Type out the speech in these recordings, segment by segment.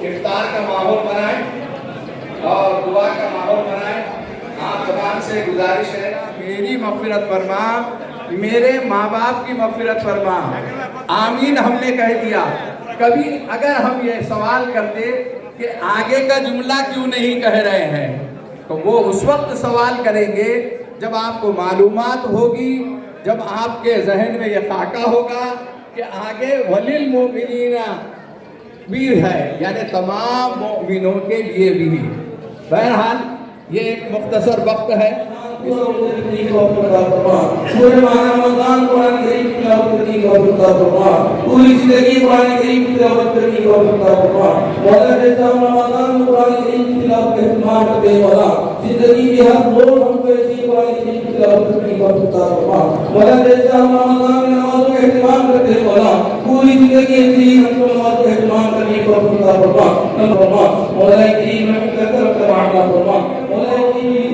इफ्तार का माहौल बनाए और दुआ का माहौल बनाए। आप जबान से गुजारिश है, मेरी मग़फ़िरत फरमा, मेरे माँ बाप की मग़फ़िरत फरमा। आमीन हमने कह दिया। कभी अगर हम ये सवाल करते कि आगे का जुमला क्यों नहीं कह रहे हैं, तो वो उस वक्त सवाल करेंगे जब आपको मालूमात होगी, जब आपके जहन में ये ताका होगा कि आगे वलिल मोमिनीना भी है, यानी तमाम मोमिनों के लिए भी। बहरहाल ये एक मुख्तसर वक्त है। पूरी जिंदगी कुरान करीम की तिलावत करने की मौला देता हूं रमजान में कुरान करीम की तिलावत का इत्मीनान करते हैं। मौला जिंदगी के हर रोज हमको ऐसी कुरान करीम की तिलावत करने की मौला देता हूं रमजान में नमाजों का इत्मीनान करते हैं। मौला पूरी जिंदगी ऐसी हमको नमाजों का इत्मीनान करने की मौला करीम में करम का मामला फरमा। मौला करीम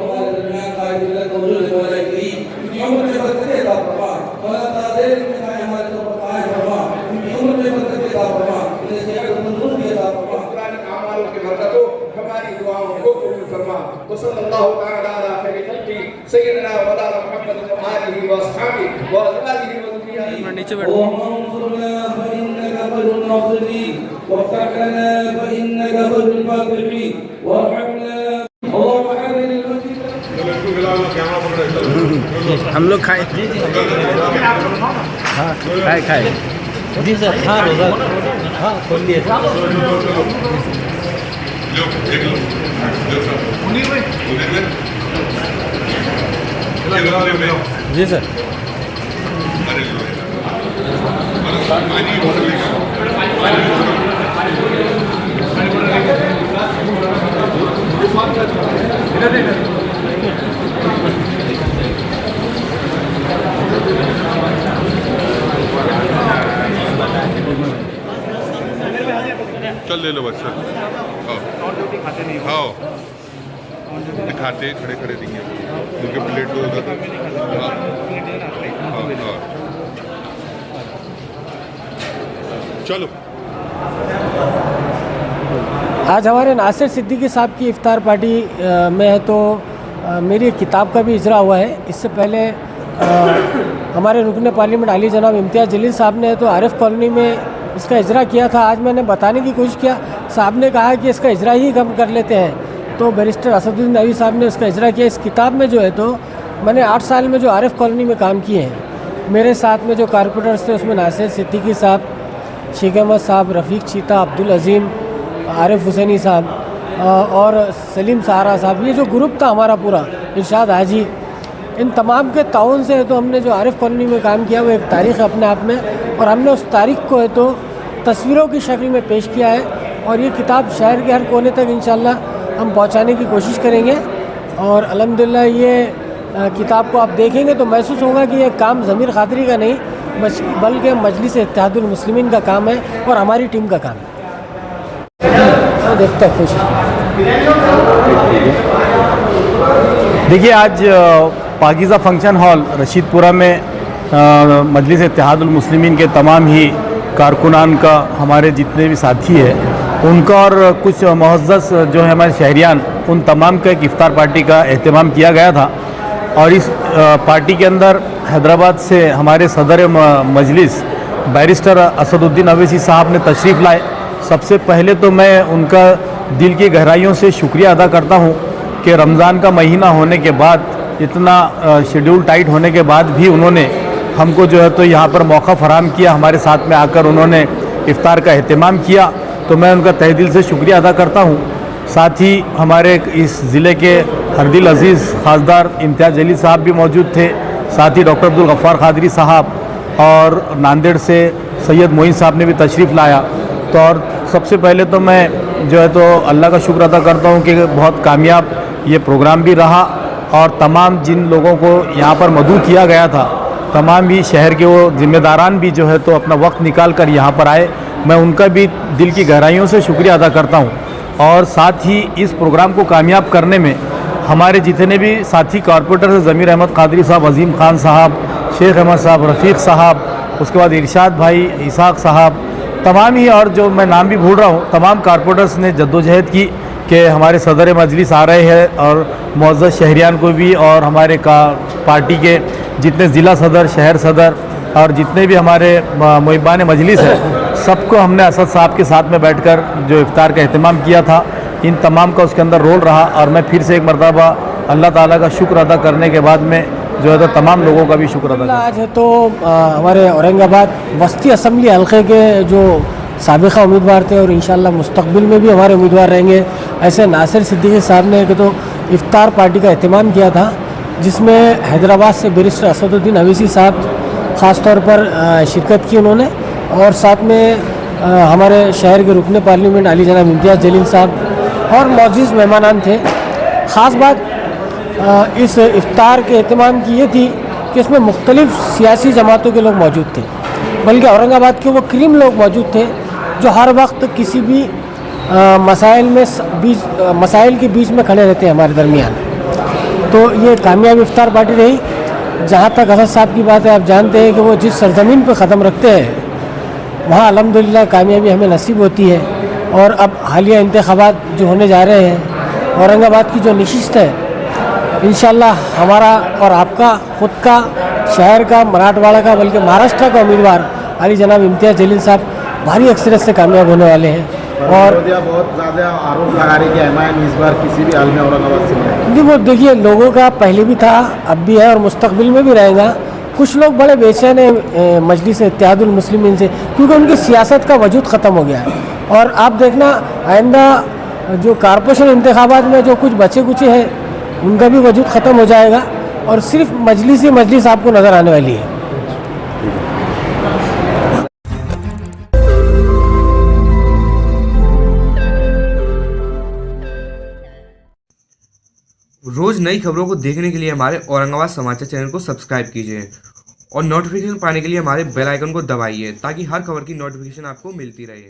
हमारे दरमियान कायद बिल्लाह तवज्जुह मौला करीम की उम्र में बरकत अता फरमा। मौला ताज़े में हमारे तो कायम फरमा, उनकी उम्र में बरकत अता फरमा, उन्हें सेहत तंदुरुस्ती अता फरमा। कुरान अमालों की बरकतों हमारी दुआओं को कबूल फरमा। वसल्लल्लाहु तआला अला खैरि खल्क़ि सय्यिदना व मौलाना मुहम्मद व आलिहि व अस्हाबिहि व अज़वाजिहि व ज़ुर्रिय्यतिहि। नीचे बैठो। वंसुरना फइन्नका खैरुन नासिरीन वफ़्तह लना फइन्नका खैरुल फातिहीन वरहमना। अल्लाहुम्मा हरिल मस्जिद। हम लोग खाए। हाँ खाए जी सर। हाँ रोज़ा हाँ खोल लिए। जी सर। चल ले लो बस चल। हाँ दिखाते खड़े खड़े दिखे उनके प्लेट को उधर। हाँ चलो। आज हमारे नासिर सिद्दीकी साहब की इफ्तार पार्टी में है, तो मेरी एक किताब का भी इजरा हुआ है। इससे पहले हमारे रुकन पार्लियामेंट अली जनाब इम्तियाज़ जलील साहब ने तो आरिफ कॉलोनी में इसका इजरा किया था। आज मैंने बताने की कोशिश किया, साहब ने कहा कि इसका इजरा ही कम कर लेते हैं, तो बैरिस्टर असदुद्दीन नवी साहब ने इसका इजरा किया। इस किताब में जो है तो मैंने 8 साल में जो आरिफ कॉलोनी में काम किए हैं, मेरे साथ में जो कारपोरेटर्स थे उसमें नासिर सिद्दीकी साहब, शेख अहमद साहब, रफ़ीक चीता, अब्दुल अज़ीम, आरिफ हुसैनी साहब और सलीम सहारा साहब, ये जो ग्रुप था हमारा पूरा, इरशाद हाजी, इन तमाम के ताउन से है तो हमने जो आरिफ कॉलोनी में काम किया वो एक तारीख़ है अपने आप में, और हमने उस तारीख़ को है तो तस्वीरों की शक्ल में पेश किया है। और ये किताब शहर के हर कोने तक इंशाल्लाह हम पहुंचाने की कोशिश करेंगे। और अल्हम्दुलिल्लाह ये किताब को आप देखेंगे तो महसूस होगा कि ये काम ज़मीर ख़ादरी का नहीं बल्कि मजलिस इत्तेहादुल मुस्लिमीन का काम है और हमारी टीम का काम है। देखता खुश। देखिए आज पाकीज़ा फंक्शन हॉल रशीदपुरा में मजलिस इत्तेहादुल मुस्लिमीन के तमाम ही कारकुनान का, हमारे जितने भी साथी हैं उनका और कुछ मुअज़्ज़ज़ जो है हमारे शहरियान, उन तमाम का एक इफ्तार पार्टी का एहतमाम किया गया था। और इस पार्टी के अंदर हैदराबाद से हमारे सदर मजलिस बैरिस्टर असदुद्दीन अवैसी साहब ने तशरीफ़ लाए। सबसे पहले तो मैं उनका दिल की गहराइयों से शुक्रिया अदा करता हूं कि रमज़ान का महीना होने के बाद, इतना शेड्यूल टाइट होने के बाद भी उन्होंने हमको जो है तो यहाँ पर मौका फराहम किया, हमारे साथ में आकर उन्होंने इफ्तार का एहतमाम किया, तो मैं उनका तहे दिल से शुक्रिया अदा करता हूँ। साथ ही हमारे इस ज़िले के हरदिल अज़ीज़ खासदार इम्तियाज़ जलील साहब भी मौजूद थे, साथ ही डॉक्टर अब्दुल गफ़्फ़ार क़ादरी साहब और नांदेड़ से सैयद मोइन साहब ने भी तशरीफ़ लाया। तो और सबसे पहले तो मैं जो है तो अल्लाह का शुक्र अदा करता हूँ कि बहुत कामयाब ये प्रोग्राम भी रहा और तमाम जिन लोगों को यहाँ पर मदऊ किया गया था, तमाम भी शहर के वो जिम्मेदारान भी जो है तो अपना वक्त निकाल कर यहाँ पर आए। मैं उनका भी दिल की गहराइयों से शुक्रिया अदा करता हूँ। और साथ ही इस प्रोग्राम को कामयाब करने में हमारे जितने भी साथी कॉरपोरेटर हैं, ज़मीर अहमद कादरी साहब, अजीम खान साहब, शेख अहमद साहब, रफ़ीक साहब, उसके बाद इरशाद भाई, इसाक साहब, तमाम ही और जो मैं नाम भी भूल रहा हूँ, तमाम कॉरपोरेटर्स ने जद्दोजहद की कि हमारे सदर मजलिस आ रहे हैं और मुअज़्ज़ज़ शहरियान को भी और हमारे पार्टी के जितने ज़िला सदर, शहर सदर और जितने भी हमारे मुहिबान मजलिस है, सबको हमने असद साहब के साथ में बैठकर जो इफ्तार का अहतमाम किया था, इन तमाम का उसके अंदर रोल रहा। और मैं फिर से एक मरतबा अल्लाह ताला का शुक्र अदा करने के बाद में जो है तो तमाम लोगों का भी शुक्र अदा करता हूं। आज है तो हमारे औरंगाबाद वस्ती असम्बली हल्के के जो साबिक़ा उम्मीदवार थे और इंशाल्लाह मुस्तक़बिल में भी हमारे उम्मीदवार रहेंगे, ऐसे नासिर सिद्दीकी साहब ने तो इफ्तार पार्टी का अहतमाम किया था, जिसमें हैदराबाद से बैरिस्टर असदुद्दीन अवीसी साहब ख़ास तौर पर शिरकत की उन्होंने, और साथ में हमारे शहर के रुकन पार्लियामेंट अली जनाब इम्तियाज़ जलील साहब और मौजूद मेहमानान थे। ख़ास बात इस इफ्तार के अहतमाम की ये थी कि इसमें मुख्तलिफ़ सियासी जमातों के लोग मौजूद थे, बल्कि औरंगाबाद के वो करीम लोग मौजूद थे जो हर वक्त किसी भी मसाइल के बीच में खड़े रहते हैं हमारे दरमियान। तो ये कामयाब इफ्तार पार्टी रही। जहाँ तक असद साहब की बात है, आप जानते हैं कि वो जिस सरजमीन पर क़दम रखते हैं वहाँ अल्हम्दुलिल्लाह कामयाबी हमें नसीब होती है। और अब हालिया इंतखाबात जो होने जा रहे हैं, औरंगाबाद की जो नशिस्त है, इंशाल्लाह हमारा और आपका ख़ुद का, शहर का, मराठवाड़ा का, बल्कि महाराष्ट्र का उम्मीदवार अली जनाब इम्तियाज़ जलील साहब भारी अक्सरियत से कामयाब होने वाले हैं। और बहुत ज़्यादा आरोप लगा रही है एमआईएम इस बार किसी भी हाल में औरंगाबाद से नहीं। जी, वो देखिए, लोगों का पहले भी था, अब भी है और मुस्तकबिल में भी रहेगा। कुछ लोग बड़े बेचैन हैं मजलिस इत्तेहादुल मुस्लिमीन से, क्योंकि उनकी सियासत का वजूद ख़त्म हो गया है। और आप देखना आइंदा जो कारपोरेशन इंतखाबात में जो कुछ बचे कुचे हैं उनका भी वजूद ख़त्म हो जाएगा और सिर्फ मजलिस ही मजलिस आपको नज़र आने वाली है। रोज नई खबरों को देखने के लिए हमारे औरंगाबाद समाचार चैनल को सब्सक्राइब कीजिए और नोटिफिकेशन पाने के लिए हमारे बेल आइकन को दबाइए ताकि हर खबर की नोटिफिकेशन आपको मिलती रहे।